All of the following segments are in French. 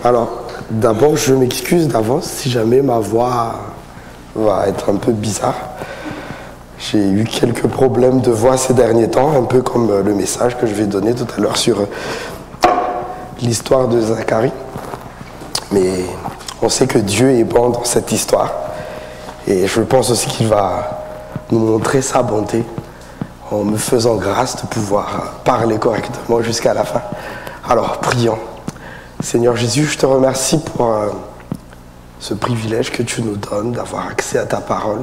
Alors, d'abord, je m'excuse d'avance si jamais ma voix va être un peu bizarre. J'ai eu quelques problèmes de voix ces derniers temps, un peu comme le message que je vais donner tout à l'heure sur l'histoire de Zacharie. Mais on sait que Dieu est bon dans cette histoire. Et je pense aussi qu'il va nous montrer sa bonté en me faisant grâce de pouvoir parler correctement jusqu'à la fin. Alors, prions. Seigneur Jésus, je te remercie pour ce privilège que tu nous donnes d'avoir accès à ta parole.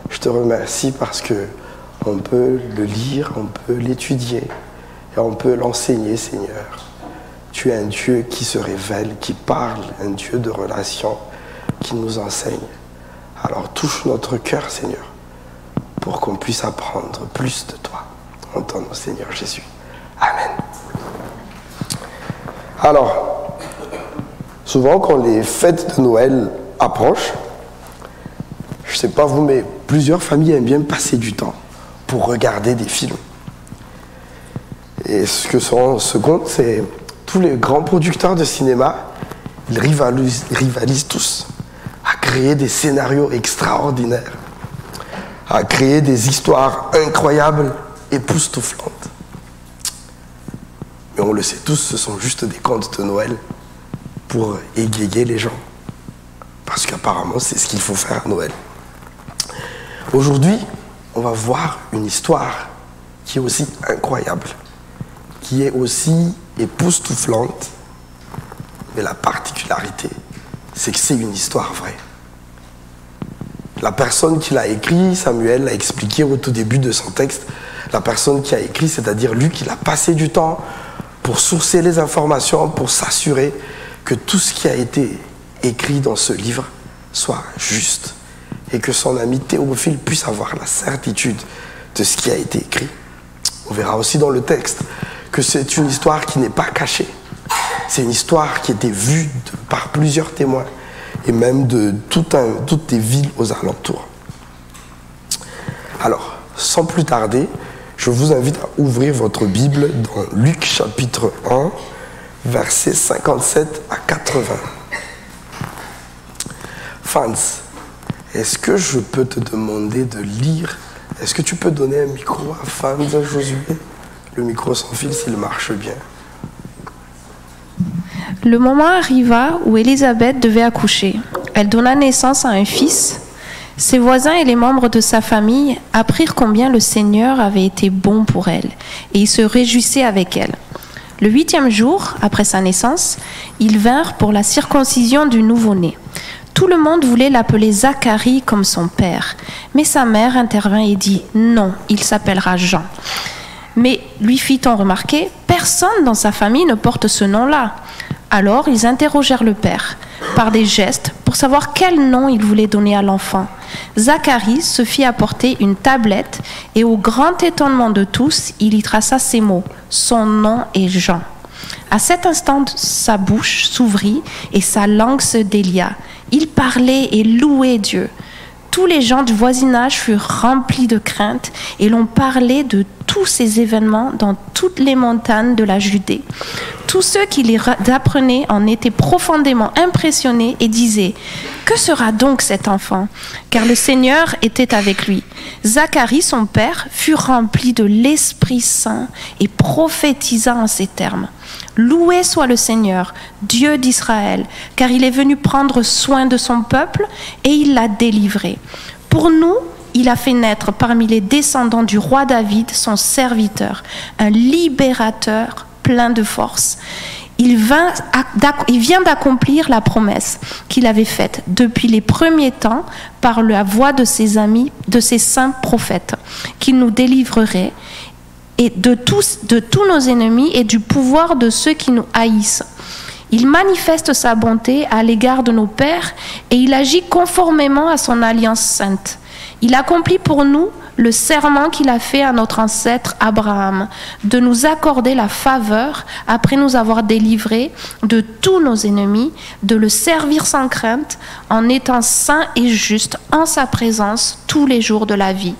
Je te remercie parce que on peut le lire, on peut l'étudier et on peut l'enseigner, Seigneur. Tu es un Dieu qui se révèle, qui parle, un Dieu de relation, qui nous enseigne. Alors touche notre cœur, Seigneur, pour qu'on puisse apprendre plus de toi. En ton nom, Seigneur Jésus. Amen. Alors, souvent quand les fêtes de Noël approchent, je ne sais pas vous, mais plusieurs familles aiment bien passer du temps pour regarder des films. Et ce que se compte, c'est tous les grands producteurs de cinéma, ils rivalisent tous à créer des scénarios extraordinaires, à créer des histoires incroyables, époustouflantes. Mais on le sait tous, ce sont juste des contes de Noël pour égayer les gens. Parce qu'apparemment, c'est ce qu'il faut faire à Noël. Aujourd'hui, on va voir une histoire qui est aussi incroyable, qui est aussi époustouflante. Mais la particularité, c'est que c'est une histoire vraie. La personne qui l'a écrit, Samuel l'a expliqué au tout début de son texte, la personne qui a écrit, c'est-à-dire lui qui a passé du temps pour sourcer les informations, pour s'assurer que tout ce qui a été écrit dans ce livre soit juste et que son ami Théophile puisse avoir la certitude de ce qui a été écrit. On verra aussi dans le texte que c'est une histoire qui n'est pas cachée. C'est une histoire qui a été vue par plusieurs témoins et même de toutes les villes aux alentours. Alors, sans plus tarder, je vous invite à ouvrir votre Bible dans Luc chapitre 1, versets 57 à 80. Fans, est-ce que je peux te demander de lire? Est-ce que tu peux donner un micro à Fans, Josué? Le micro sans fil s'il marche bien. Le moment arriva où Élisabeth devait accoucher. Elle donna naissance à un fils. Ses voisins et les membres de sa famille apprirent combien le Seigneur avait été bon pour elle, et ils se réjouissaient avec elle. Le 8e jour, après sa naissance, ils vinrent pour la circoncision du nouveau-né. Tout le monde voulait l'appeler Zacharie comme son père, mais sa mère intervint et dit « Non, il s'appellera Jean ». Mais lui fit-on remarquer, personne dans sa famille ne porte ce nom-là. Alors ils interrogèrent le père par des gestes pour savoir quel nom il voulait donner à l'enfant. Zacharie se fit apporter une tablette et au grand étonnement de tous, il y traça ces mots. Son nom est Jean. À cet instant, sa bouche s'ouvrit et sa langue se délia. Il parlait et louait Dieu. Tous les gens du voisinage furent remplis de crainte et l'on parlait de tous ces événements dans toutes les montagnes de la Judée. Tous ceux qui les apprenaient en étaient profondément impressionnés et disaient « Que sera donc cet enfant ?» Car le Seigneur était avec lui. Zacharie, son père, fut rempli de l'Esprit Saint et prophétisa en ces termes. « Loué soit le Seigneur, Dieu d'Israël, car il est venu prendre soin de son peuple et il l'a délivré. Pour nous, il a fait naître parmi les descendants du roi David, son serviteur, un libérateur plein de force. Il vient d'accomplir la promesse qu'il avait faite depuis les premiers temps par la voix de ses amis, de ses saints prophètes, qu'il nous délivrerait et de tous nos ennemis et du pouvoir de ceux qui nous haïssent. Il manifeste sa bonté à l'égard de nos pères et il agit conformément à son alliance sainte. Il accomplit pour nous le serment qu'il a fait à notre ancêtre Abraham, de nous accorder la faveur après nous avoir délivrés de tous nos ennemis, de le servir sans crainte, en étant saint et juste en sa présence tous les jours de la vie.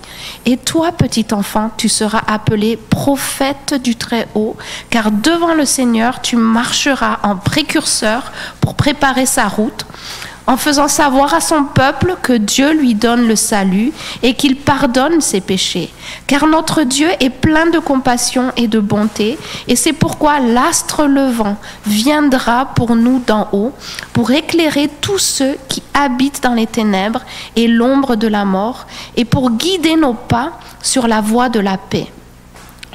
Et toi, petit enfant, tu seras appelé prophète du Très-Haut, car devant le Seigneur, tu marcheras en précurseur pour préparer sa route, en faisant savoir à son peuple que Dieu lui donne le salut et qu'il pardonne ses péchés. Car notre Dieu est plein de compassion et de bonté, et c'est pourquoi l'astre levant viendra pour nous d'en haut, pour éclairer tous ceux qui habitent dans les ténèbres et l'ombre de la mort, et pour guider nos pas sur la voie de la paix.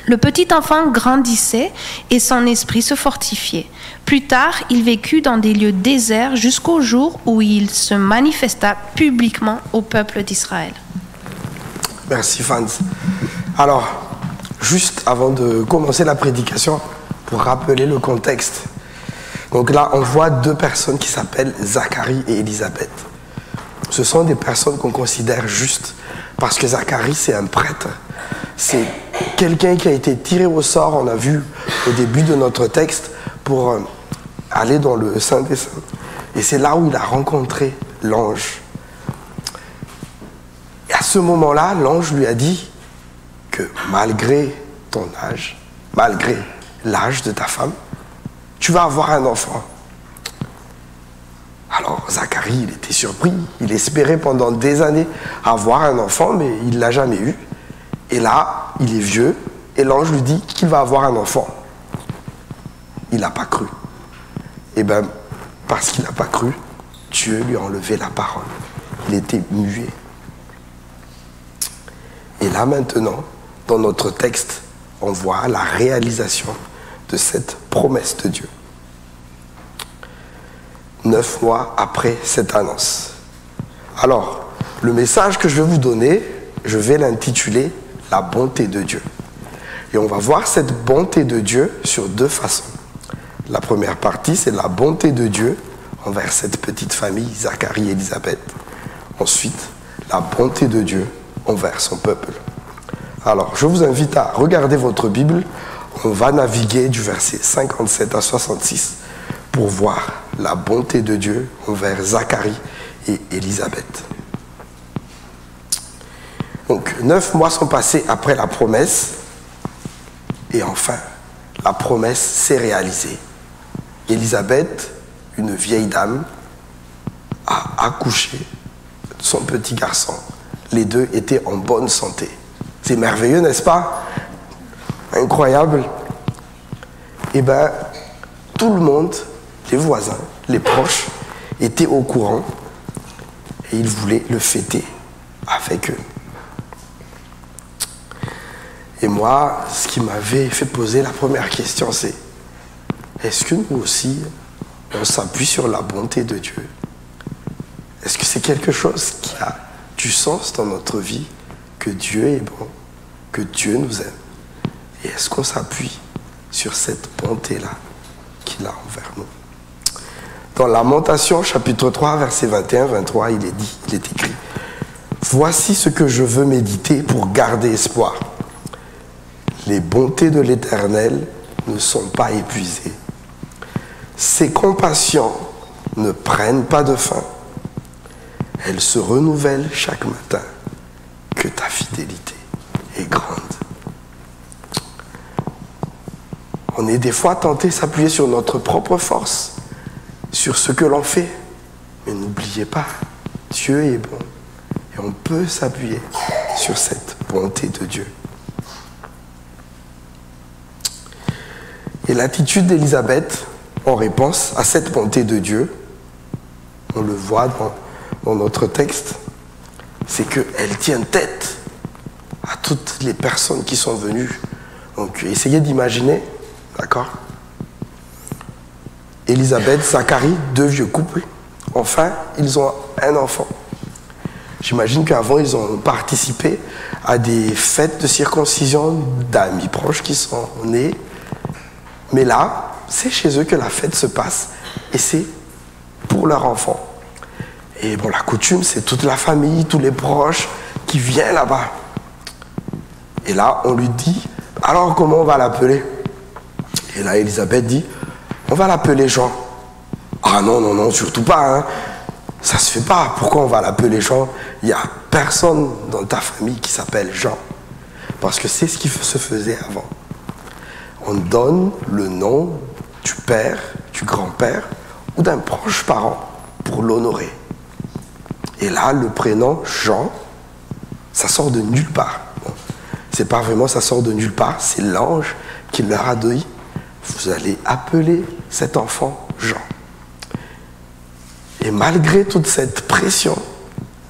Le petit enfant grandissait et son esprit se fortifiait. Plus tard, il vécut dans des lieux déserts jusqu'au jour où il se manifesta publiquement au peuple d'Israël. Merci Franz. Alors, juste avant de commencer la prédication, pour rappeler le contexte. Donc là, on voit deux personnes qui s'appellent Zacharie et Élisabeth. Ce sont des personnes qu'on considère justes parce que Zacharie, c'est un prêtre. C'est quelqu'un qui a été tiré au sort, on a vu au début de notre texte, pour aller dans le Saint des Saints. Et c'est là où il a rencontré l'ange. Et à ce moment-là, l'ange lui a dit que malgré ton âge, malgré l'âge de ta femme, tu vas avoir un enfant. Alors Zacharie, il était surpris, il espérait pendant des années avoir un enfant, mais il ne l'a jamais eu. Et là, il est vieux, et l'ange lui dit qu'il va avoir un enfant. Il n'a pas cru. Et bien, parce qu'il n'a pas cru, Dieu lui a enlevé la parole. Il était muet. Et là maintenant, dans notre texte, on voit la réalisation de cette promesse de Dieu. 9 mois après cette annonce. Alors, le message que je vais vous donner, je vais l'intituler « La bonté de Dieu ». Et on va voir cette bonté de Dieu sur deux façons. La première partie, c'est la bonté de Dieu envers cette petite famille, Zacharie et Élisabeth. Ensuite, la bonté de Dieu envers son peuple. Alors, je vous invite à regarder votre Bible. On va naviguer du verset 57 à 66 pour voir la bonté de Dieu envers Zacharie et Élisabeth. Donc, 9 mois sont passés après la promesse. Et enfin, la promesse s'est réalisée. Élisabeth, une vieille dame, a accouché de son petit garçon. Les deux étaient en bonne santé. C'est merveilleux, n'est-ce pas? Incroyable. Eh bien, tout le monde, les voisins, les proches, étaient au courant et ils voulaient le fêter avec eux. Et moi, ce qui m'avait fait poser la première question, c'est est-ce que nous aussi, on s'appuie sur la bonté de Dieu? Est-ce que c'est quelque chose qui a du sens dans notre vie, que Dieu est bon, que Dieu nous aime? Et est-ce qu'on s'appuie sur cette bonté-là qu'il a envers nous? Dans Lamentation, chapitre 3, verset 21-23, il est écrit « Voici ce que je veux méditer pour garder espoir. Les bontés de l'Éternel ne sont pas épuisées. Ses compassions ne prennent pas de fin. Elles se renouvellent chaque matin. Que ta fidélité est grande. » On est des fois tenté de s'appuyer sur notre propre force, sur ce que l'on fait. Mais n'oubliez pas, Dieu est bon. Et on peut s'appuyer sur cette bonté de Dieu. Et l'attitude d'Élisabeth en réponse à cette bonté de Dieu, on le voit dans notre texte, c'est qu'elle tient tête à toutes les personnes qui sont venues. Donc essayez d'imaginer, d'accord? Élisabeth, Zacharie, deux vieux couples, enfin ils ont un enfant. J'imagine qu'avant ils ont participé à des fêtes de circoncision d'amis proches qui sont nés. Mais là, c'est chez eux que la fête se passe et c'est pour leur enfant. Et bon, la coutume, c'est toute la famille, tous les proches qui viennent là-bas. Et là, on lui dit, alors comment on va l'appeler? Et là, Élisabeth dit, on va l'appeler Jean. Ah non, non, non, surtout pas, hein. Ça se fait pas. Pourquoi on va l'appeler Jean? Il n'y a personne dans ta famille qui s'appelle Jean. Parce que c'est ce qui se faisait avant. On donne le nom du père, du grand-père ou d'un proche parent pour l'honorer. Et là, le prénom Jean, ça sort de nulle part. Bon, c'est pas vraiment ça sort de nulle part, c'est l'ange qui leur a dit, vous allez appeler cet enfant Jean. Et malgré toute cette pression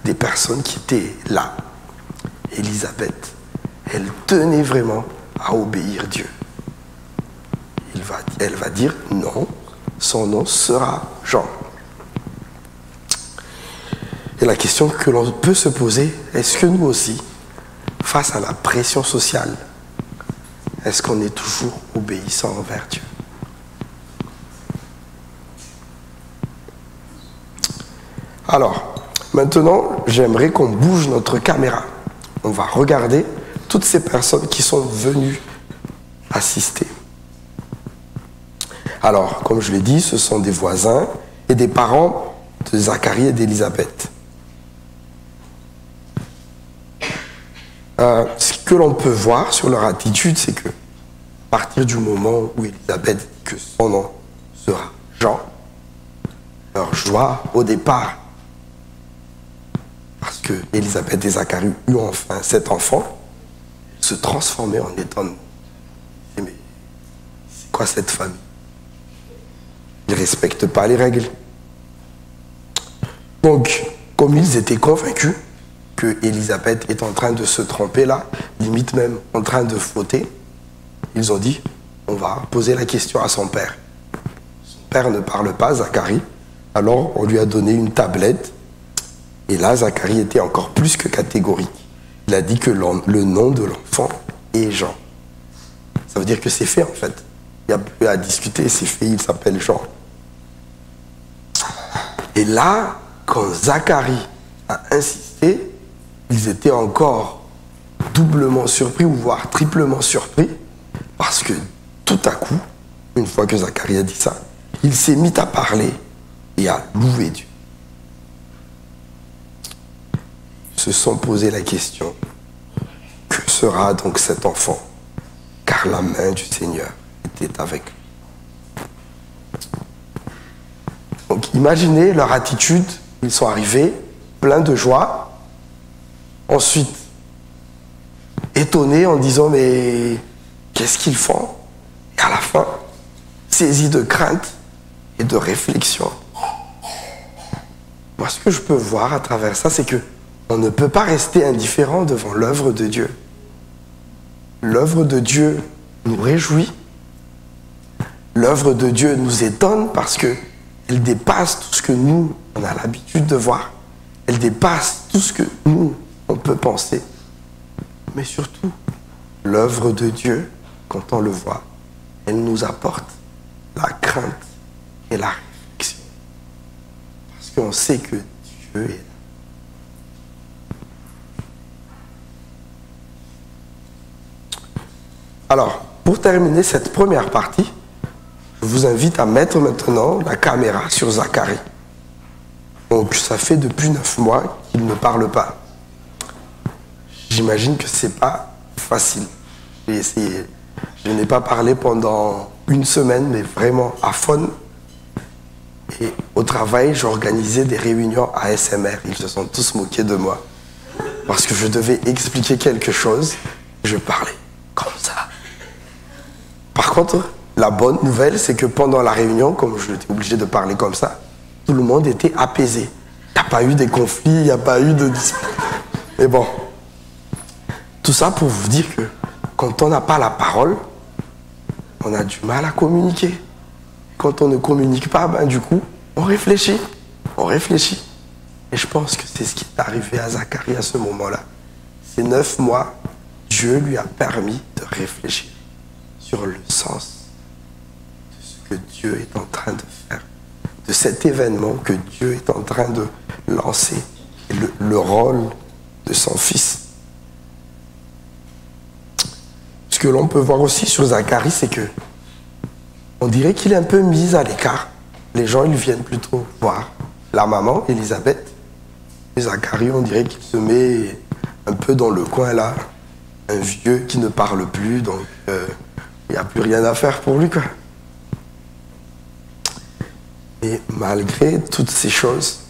des personnes qui étaient là, Élisabeth, elle tenait vraiment à obéir Dieu. Elle va dire non, son nom sera Jean. Et la question que l'on peut se poser, est-ce que nous aussi, face à la pression sociale, est-ce qu'on est toujours obéissant envers Dieu? Alors, maintenant, j'aimerais qu'on bouge notre caméra. On va regarder toutes ces personnes qui sont venues assister. Alors, comme je l'ai dit, ce sont des voisins et des parents de Zacharie et d'Élisabeth. Ce que l'on peut voir sur leur attitude, c'est que à partir du moment où Élisabeth dit que son nom sera Jean, leur joie au départ, parce que Élisabeth et Zacharie eurent enfin cet enfant, se transformait en étonnement. Mais c'est quoi cette famille? Ils ne respectent pas les règles. Donc, comme ils étaient convaincus que Élisabeth est en train de se tromper là, limite même en train de fauter, ils ont dit, on va poser la question à son père. Son père ne parle pas, Zacharie, alors on lui a donné une tablette, et là, Zacharie était encore plus que catégorique. Il a dit que le nom de l'enfant est Jean. Ça veut dire que c'est fait en fait. Il n'y a plus à discuter, c'est fait, il s'appelle Jean. Et là, quand Zacharie a insisté, ils étaient encore doublement surpris, ou voire triplement surpris, parce que tout à coup, une fois que Zacharie a dit ça, il s'est mis à parler et à louer Dieu. Ils se sont posé la question, que sera donc cet enfant? Car la main du Seigneur était avec lui. Donc imaginez leur attitude, ils sont arrivés, pleins de joie, ensuite étonnés en disant mais qu'est-ce qu'ils font? Et à la fin, saisis de crainte et de réflexion. Moi, ce que je peux voir à travers ça, c'est que on ne peut pas rester indifférent devant l'œuvre de Dieu. L'œuvre de Dieu nous réjouit. L'œuvre de Dieu nous étonne parce qu'elle dépasse tout ce que nous, on a l'habitude de voir. Elle dépasse tout ce que nous, on peut penser. Mais surtout, l'œuvre de Dieu, quand on le voit, elle nous apporte la crainte et la réflexion. Parce qu'on sait que Dieu est là. Alors, pour terminer cette première partie, je vous invite à mettre maintenant la caméra sur Zacharie. Donc, ça fait depuis 9 mois qu'il ne parle pas. J'imagine que c'est pas facile. J'ai essayé. Je n'ai pas parlé pendant une semaine, mais vraiment à fond. Et au travail, j'organisais des réunions ASMR. Ils se sont tous moqués de moi. Parce que je devais expliquer quelque chose. Je parlais comme ça. Par contre, la bonne nouvelle, c'est que pendant la réunion, comme je étais obligé de parler comme ça, tout le monde était apaisé. Il n'y a pas eu des conflits, il n'y a pas eu de disputes. Mais bon, tout ça pour vous dire que quand on n'a pas la parole, on a du mal à communiquer. Quand on ne communique pas, ben, du coup, on réfléchit. On réfléchit. Et je pense que c'est ce qui est arrivé à Zacharie à ce moment-là. Ces 9 mois, Dieu lui a permis de réfléchir sur le sens de ce que Dieu est en train de faire, de cet événement que Dieu est en train de lancer, et le rôle de son fils. que l'on peut voir aussi sur Zacharie, c'est que on dirait qu'il est un peu mis à l'écart. Les gens, ils viennent plutôt voir la maman, Élisabeth. Et Zacharie, on dirait qu'il se met un peu dans le coin là. Un vieux qui ne parle plus, donc il n'y a plus rien à faire pour lui, quoi. Et malgré toutes ces choses,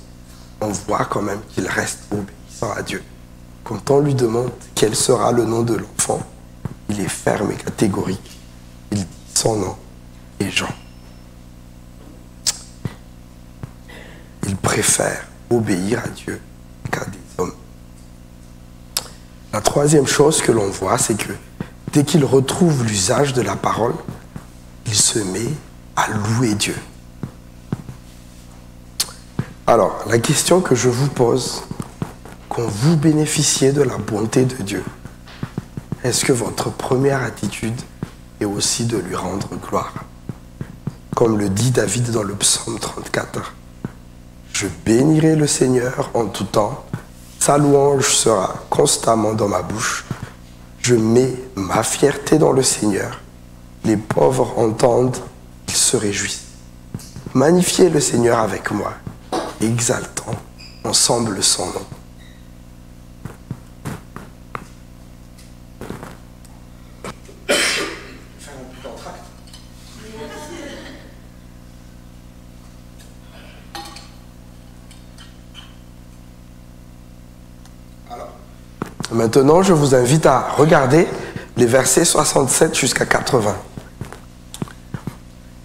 on voit quand même qu'il reste obéissant à Dieu. Quand on lui demande quel sera le nom de l'enfant, il est ferme et catégorique. Il dit son nom est Jean. Il préfère obéir à Dieu qu'à des hommes. La troisième chose que l'on voit, c'est que dès qu'il retrouve l'usage de la parole, il se met à louer Dieu. Alors, la question que je vous pose, quand vous bénéficiez de la bonté de Dieu, est-ce que votre première attitude est aussi de lui rendre gloire? Comme le dit David dans le psaume 34, « Je bénirai le Seigneur en tout temps, sa louange sera constamment dans ma bouche. Je mets ma fierté dans le Seigneur, les pauvres entendent, ils se réjouissent. Magnifiez le Seigneur avec moi, exaltons ensemble son nom. » Maintenant, je vous invite à regarder les versets 67 jusqu'à 80.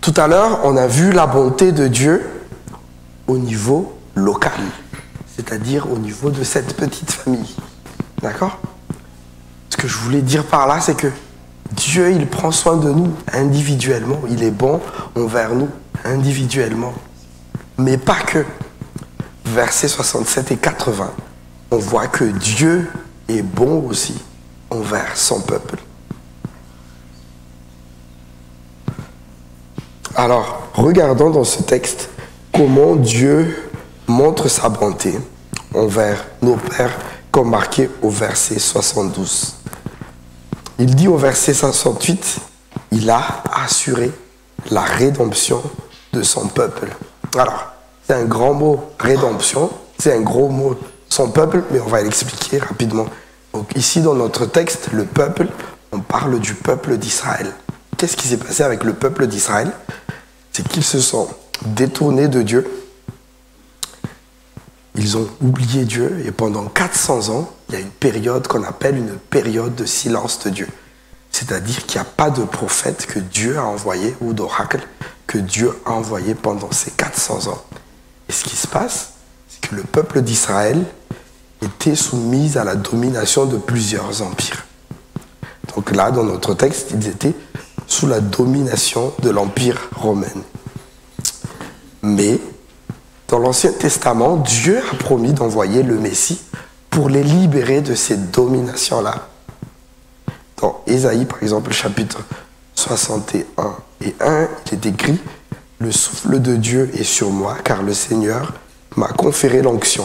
Tout à l'heure, on a vu la bonté de Dieu au niveau local, c'est-à-dire au niveau de cette petite famille. D'accord? Ce que je voulais dire par là, c'est que Dieu, il prend soin de nous individuellement. Il est bon envers nous individuellement. Mais pas que. Versets 67 et 80, on voit que Dieu est bon aussi envers son peuple. Alors, regardons dans ce texte comment Dieu montre sa bonté envers nos pères, comme marqué au verset 72. Il dit au verset 68, « Il a assuré la rédemption de son peuple. » Alors, c'est un grand mot, rédemption, c'est un gros mot, son peuple, mais on va l'expliquer rapidement. Donc ici, dans notre texte, le peuple, on parle du peuple d'Israël. Qu'est-ce qui s'est passé avec le peuple d'Israël? C'est qu'ils se sont détournés de Dieu. Ils ont oublié Dieu et pendant 400 ans, il y a une période qu'on appelle une période de silence de Dieu. C'est-à-dire qu'il n'y a pas de prophète que Dieu a envoyé ou d'oracle que Dieu a envoyé pendant ces 400 ans. Et ce qui se passe, c'est que le peuple d'Israël était soumis à la domination de plusieurs empires. Donc là, dans notre texte, ils étaient sous la domination de l'Empire romain. Mais dans l'Ancien Testament, Dieu a promis d'envoyer le Messie pour les libérer de ces dominations-là. Dans Ésaïe, par exemple, chapitre 61 et 1, il est écrit « Le souffle de Dieu est sur moi, car le Seigneur m'a conféré l'onction.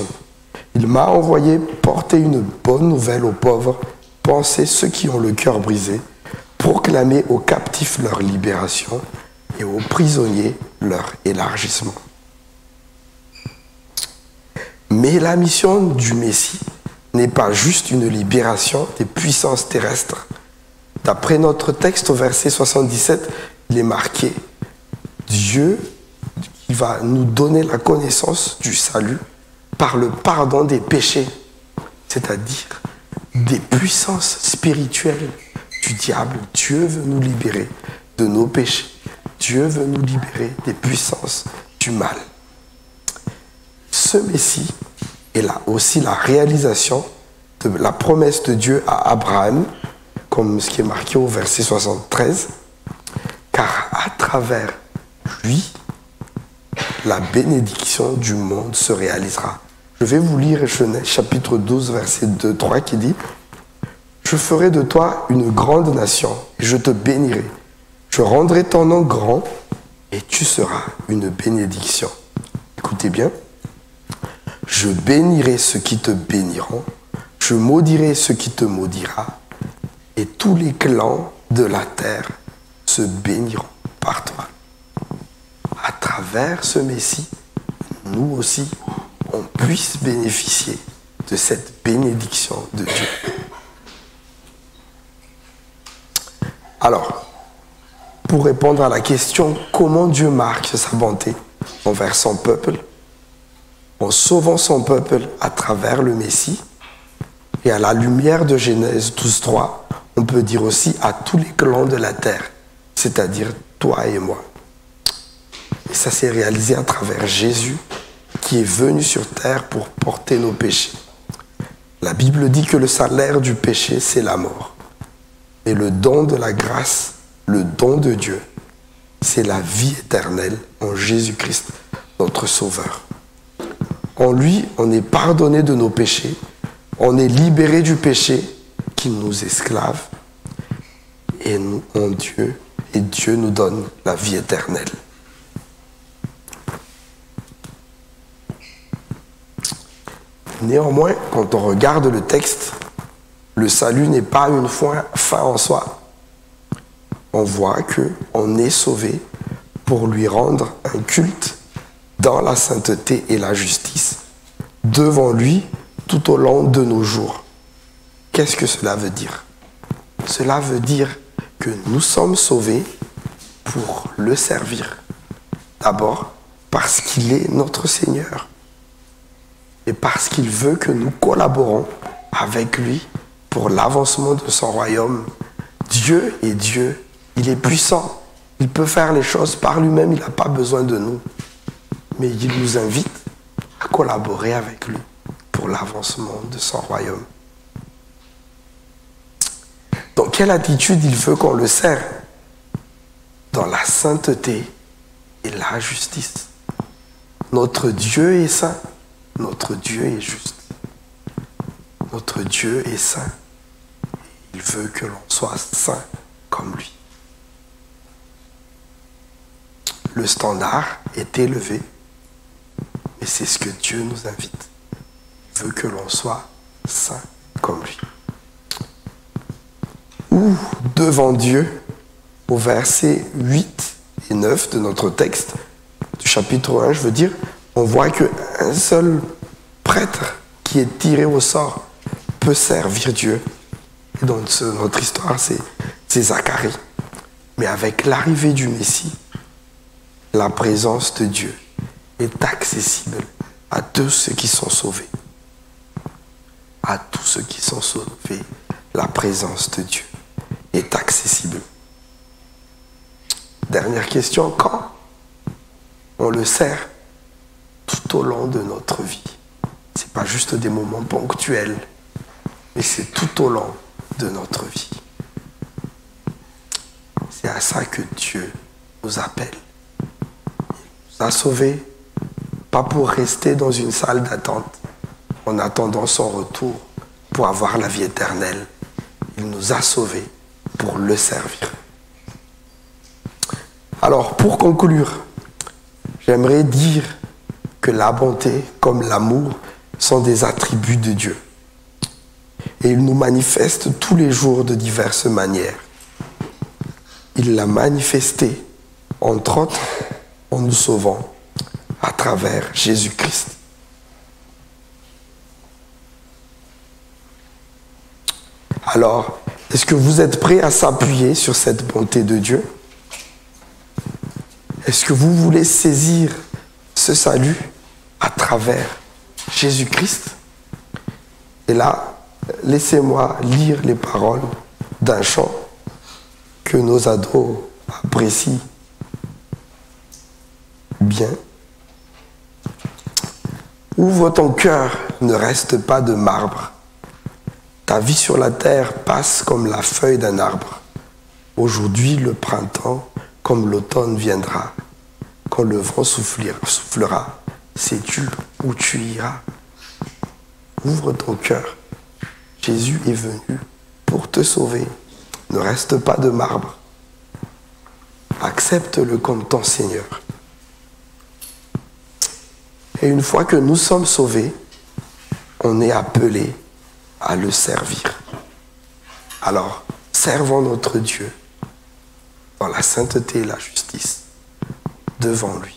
Il m'a envoyé porter une bonne nouvelle aux pauvres, panser ceux qui ont le cœur brisé, proclamer aux captifs leur libération et aux prisonniers leur élargissement. » Mais la mission du Messie n'est pas juste une libération des puissances terrestres. D'après notre texte au verset 77, il est marqué « Dieu qui va nous donner la connaissance du salut par le pardon des péchés, c'est-à-dire des puissances spirituelles du diable. Dieu veut nous libérer de nos péchés. Dieu veut nous libérer des puissances du mal. » Ce Messie est là aussi la réalisation de la promesse de Dieu à Abraham, comme ce qui est marqué au verset 73, car à travers lui, la bénédiction du monde se réalisera. Je vais vous lire Genèse chapitre 12, verset 2-3 qui dit « Je ferai de toi une grande nation et je te bénirai. Je rendrai ton nom grand et tu seras une bénédiction. » Écoutez bien. « Je bénirai ceux qui te béniront, je maudirai ceux qui te maudira, et tous les clans de la terre se béniront par toi. À travers ce Messie, nous aussi, on puisse bénéficier de cette bénédiction de Dieu. Alors, pour répondre à la question comment Dieu marque sa bonté envers son peuple, en sauvant son peuple à travers le Messie, et à la lumière de Genèse 12.3, on peut dire aussi à tous les clans de la terre, c'est-à-dire toi et moi. Et ça s'est réalisé à travers Jésus, qui est venu sur terre pour porter nos péchés. La Bible dit que le salaire du péché, c'est la mort. Et le don de la grâce, le don de Dieu, c'est la vie éternelle en Jésus-Christ, notre Sauveur. En lui, on est pardonné de nos péchés, on est libéré du péché qui nous esclave, et nous, en Dieu, et Dieu nous donne la vie éternelle. Néanmoins, quand on regarde le texte, le salut n'est pas une fin en soi. On voit qu'on est sauvé pour lui rendre un culte dans la sainteté et la justice, devant lui tout au long de nos jours. Qu'est-ce que cela veut dire? Cela veut dire que nous sommes sauvés pour le servir. D'abord, parce qu'il est notre Seigneur. Et parce qu'il veut que nous collaborons avec lui pour l'avancement de son royaume. Dieu est Dieu, il est puissant, il peut faire les choses par lui-même, il n'a pas besoin de nous. Mais il nous invite à collaborer avec lui pour l'avancement de son royaume. Dans quelle attitude il veut qu'on le sert? Dans la sainteté et la justice. Notre Dieu est saint. Notre Dieu est juste. Notre Dieu est saint. Il veut que l'on soit saint comme lui. Le standard est élevé, mais c'est ce que Dieu nous invite. Il veut que l'on soit saint comme lui. Ou devant Dieu, au verset 8 et 9 de notre texte, du chapitre 1, je veux dire, on voit qu'un seul prêtre qui est tiré au sort peut servir Dieu. Et dans notre histoire, c'est Zacharie. Mais avec l'arrivée du Messie, la présence de Dieu est accessible à tous ceux qui sont sauvés. À tous ceux qui sont sauvés, la présence de Dieu est accessible. Dernière question, quand on le sert? Tout au long de notre vie. Ce n'est pas juste des moments ponctuels, mais c'est tout au long de notre vie. C'est à ça que Dieu nous appelle. Il nous a sauvés, pas pour rester dans une salle d'attente en attendant son retour pour avoir la vie éternelle. Il nous a sauvés pour le servir. Alors, pour conclure, j'aimerais dire que la bonté comme l'amour sont des attributs de Dieu. Et il nous manifeste tous les jours de diverses manières. Il l'a manifesté, entre autres, en nous sauvant à travers Jésus-Christ. Alors, est-ce que vous êtes prêts à s'appuyer sur cette bonté de Dieu? Est-ce que vous voulez saisir ce salut à travers Jésus-Christ? Et là, laissez-moi lire les paroles d'un chant que nos ados apprécient bien. Ouvre ton cœur, ne reste pas de marbre. Ta vie sur la terre passe comme la feuille d'un arbre. Aujourd'hui, le printemps, comme l'automne viendra. Quand le vent soufflera, sais-tu où tu iras? Ouvre ton cœur. Jésus est venu pour te sauver. Ne reste pas de marbre. Accepte-le comme ton Seigneur. Et une fois que nous sommes sauvés, on est appelé à le servir. Alors, servons notre Dieu dans la sainteté et la justice devant lui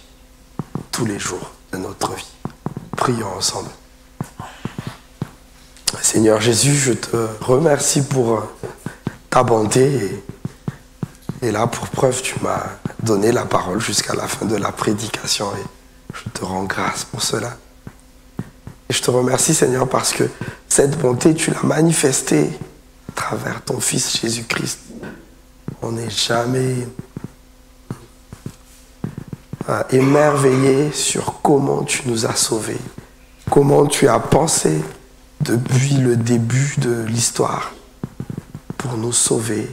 tous les jours de notre vie. Prions ensemble. Seigneur Jésus, je te remercie pour ta bonté et là, pour preuve, tu m'as donné la parole jusqu'à la fin de la prédication et je te rends grâce pour cela. Et je te remercie, Seigneur, parce que cette bonté, tu l'as manifestée à travers ton Fils Jésus-Christ. On n'est jamais émerveillé sur comment tu nous as sauvés, comment tu as pensé depuis le début de l'histoire pour nous sauver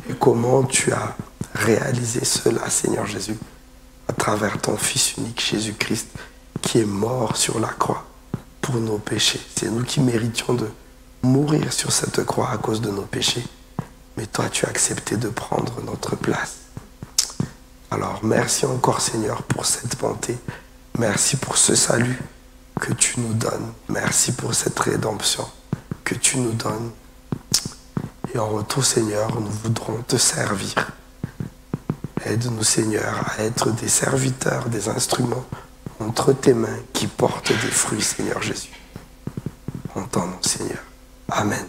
et comment tu as réalisé cela, Seigneur Jésus, à travers ton Fils unique Jésus-Christ qui est mort sur la croix pour nos péchés. C'est nous qui méritions de mourir sur cette croix à cause de nos péchés, mais toi tu as accepté de prendre notre place. Alors merci encore, Seigneur, pour cette bonté. Merci pour ce salut que tu nous donnes. Merci pour cette rédemption que tu nous donnes. Et en retour, Seigneur, nous voudrons te servir. Aide-nous, Seigneur, à être des serviteurs, des instruments entre tes mains qui portent des fruits, Seigneur Jésus. En ton nom, Seigneur. Amen.